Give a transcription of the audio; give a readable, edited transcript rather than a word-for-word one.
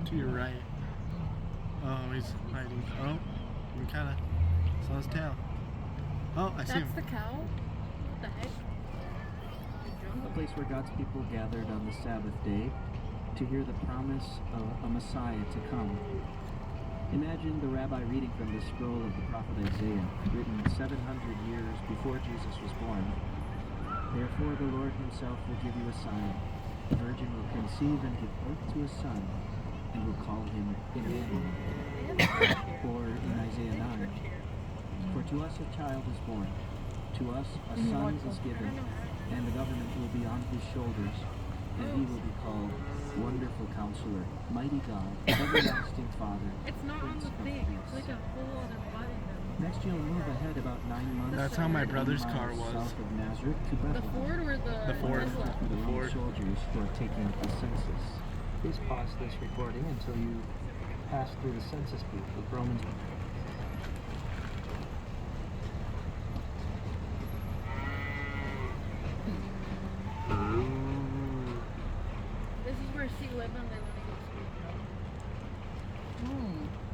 To your right. Oh, he's hiding. Oh, we kind of saw his tail. Oh, I see him. That's the cow? What the heck? A place where God's people gathered on the Sabbath day to hear the promise of a Messiah to come. Imagine the rabbi reading from the scroll of the prophet Isaiah, written 700 years before Jesus was born. Therefore the Lord himself will give you a sign. The virgin will conceive and give birth to a son, and will call him Emmanuel. Or in Isaiah 9, for to us a child is born, to us a son is given, and the government will be on his shoulders, and he will be called Wonderful Counselor, Mighty God, Everlasting Father, It's not on Prince the of thing. Peace. It's like a whole other button. Next you'll move ahead about 9 months. That's how my brother's 80 car miles was. South of Nazareth to The Bethlehem. Ford or the Ford. Tesla? For the The Roman Ford. soldiers who are taking the census. Please pause this recording until you pass through the census booth with Romans. This is where C11 they want to go to.